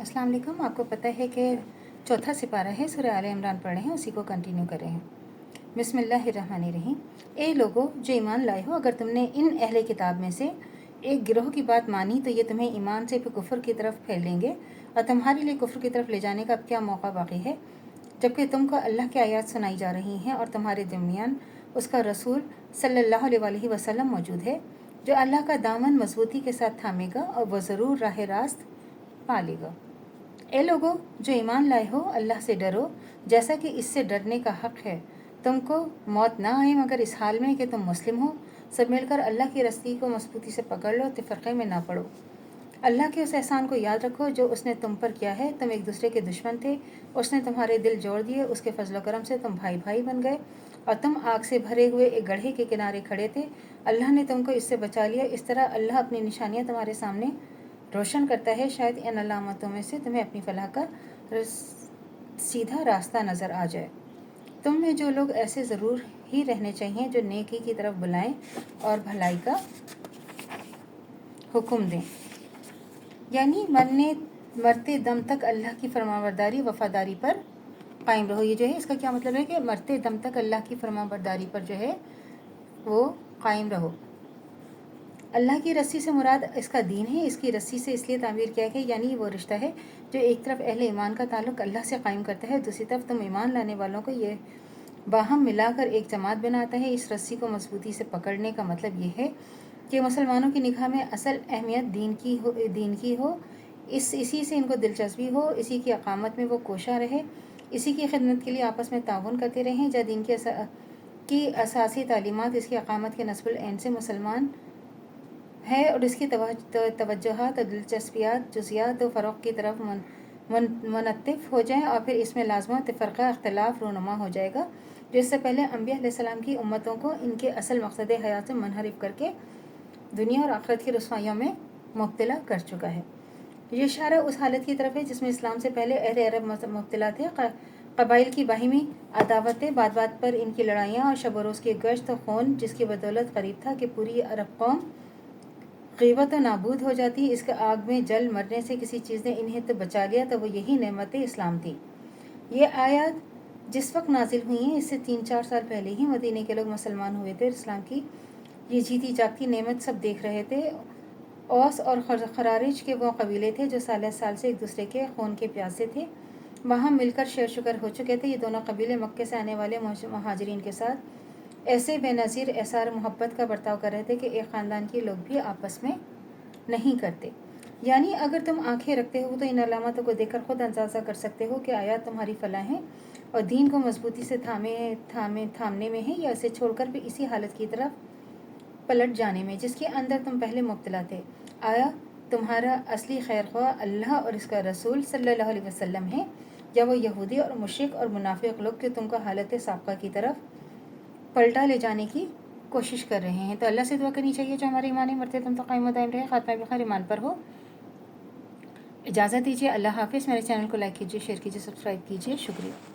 अस्सलाम वालेकुम। आपको पता है कि चौथा सिपारा है, सूरह आले इमरान पढ़े हैं, उसी को कंटिन्यू कर रहे हैं। बिस्मिल्लाहिर्रहमानिर्रहीम। ए लोगो जो ईमान लाए हो, अगर तुमने इन अहले किताब में से एक गिरोह की बात मानी तो ये तुम्हें ईमान से फिर कुफ्र की तरफ फेर लेंगे और तुम्हारे लिए कुफ्र की तरफ ले जाने का अब क्या मौका बाकी है, जबकि तुमको अल्लाह की आयत सुनाई जा रही हैं और तुम्हारे दरमियान उसका रसूल सल्लल्लाहु अलैहि वसल्लम मौजूद है, जो अल्लाह का दामन मजबूती के साथ थामेगा और वह ज़रूर राह रास्त पालेगा। ए लोगो जो ईमान लाए हो, अल्लाह से डरो जैसा कि इससे डरने का हक़ है। तुमको मौत ना आए मगर इस हाल में कि तुम मुस्लिम हो। सब मिलकर अल्लाह की रस्सी को मजबूती से पकड़ लो, तफरक़े में ना पड़ो। अल्लाह के उस एहसान को याद रखो जो उसने तुम पर किया है। तुम एक दूसरे के दुश्मन थे, उसने तुम्हारे दिल जोड़ दिए, उसके फजल करम से तुम भाई भाई बन गए और तुम आग से भरे हुए एक गड्ढे के किनारे खड़े थे। अल्लाह ने तुमको इससे बचा लिया। इस तरह अल्लाह अपनी निशानियाँ तुम्हारे सामने रोशन करता है, शायद इन अलामतों में से तुम्हें अपनी फलाह का सीधा रास्ता नज़र आ जाए। तुम में जो लोग ऐसे ज़रूर ही रहने चाहिए जो नेकी की तरफ बुलाएं और भलाई का हुक्म दें, यानी मरते दम तक अल्लाह की फरमाबरदारी वफ़ादारी पर कायम रहो। ये जो है इसका क्या मतलब है कि मरते दम तक अल्लाह की फरमाबरदारी पर जो है वो कायम रहो। अल्लाह की रस्सी से मुराद इसका दीन है। इसकी रस्सी से इसलिए तामीर किया गया यानी वो रिश्ता है जो एक तरफ अहले ईमान का ताल्लुक़ अल्लाह से कायम करता है, दूसरी तरफ तुम ईमान लाने वालों को ये बाहम मिलाकर एक जमात बनाता है। इस रस्सी को मजबूती से पकड़ने का मतलब ये है कि मुसलमानों की निगाह में असल अहमियत दीन की हो, इसी से इनको दिलचस्पी हो, इसी की अकामत में वो कोशा रहे, इसी की खिदमत के लिए आपस में ताउन करते रहें। जब दीन की असासी तालीमात इसकी अकामत के नस्बुल ऐन से मुसलमान है और इसकी तवज्जुहात और दिलचस्पियात जुज़ियात व फ़रोग़ की तरफ मुनत्तिफ़ हो जाएं और फिर इसमें लाज़िमा तफ़रक़ा इख्तिलाफ़ रूनुमा हो जाएगा, जो इससे पहले अंबिया अलैहिस्सलाम की उम्मतों को इनके असल मकसद हयात से मुनहरिफ करके दुनिया और आखिरत की रुसवाइयों में मुब्तला कर चुका है। ये इशारा उस हालत की तरफ है जिसमें इस्लाम से पहले अहले अरब मुब्तला थे। कबाइल की बाहिमी अदावतें, बात बात पर इनकी लड़ाइयाँ और शब रोज़ की गश्त और खून, जिसकी बदौलत करीब था कि पूरी अरब कौम ग़ीबत नाबूद हो जाती। इसके आग में जल मरने से किसी चीज़ ने इन्हें तो बचा लिया, तो वो यही नेमत इस्लाम थी। ये आयत जिस वक्त नाजिल हुई हैं इससे 3-4 साल पहले ही मदीने के लोग मुसलमान हुए थे। इस्लाम की ये जीती जागती नेमत सब देख रहे थे। औस और खरारिज के वो कबीले थे जो साल साल से एक दूसरे के खून के प्यासे थे, वहाँ मिलकर शेर शुगर हो चुके थे। ये दोनों कबीले मक्के से आने वाले मुहाजिरीन के साथ ऐसे बेनज़ीर एसार मोहब्बत का बर्ताव कर रहे थे कि एक ख़ानदान के लोग भी आपस में नहीं करते। यानी अगर तुम आंखें रखते हो तो इन अलामतों को देखकर ख़ुद अंदाज़ा कर सकते हो कि आया तुम्हारी फलाह है और दीन को मजबूती से थामने में है, या इसे छोड़कर भी इसी हालत की तरफ पलट जाने में जिसके अंदर तुम पहले मुब्तला थे। आया तुम्हारा असली खैर ख्वाह अल्लाह और इसका रसूल सल्लल्लाहु अलैहि वसल्लम है, या वो यहूदी और मुशरिक और मुनाफिक लोग कि तुमको हालत साबका की तरफ पलटा ले जाने की कोशिश कर रहे हैं। तो अल्लाह से दुआ करनी चाहिए जो हमारे ईमान मरते तुम तो कायम दायम रहे, खात्मा बिखैर ईमान पर हो। इजाज़त दीजिए, अल्लाह हाफिज़। मेरे चैनल को लाइक कीजिए, शेयर कीजिए, सब्सक्राइब कीजिए। शुक्रिया।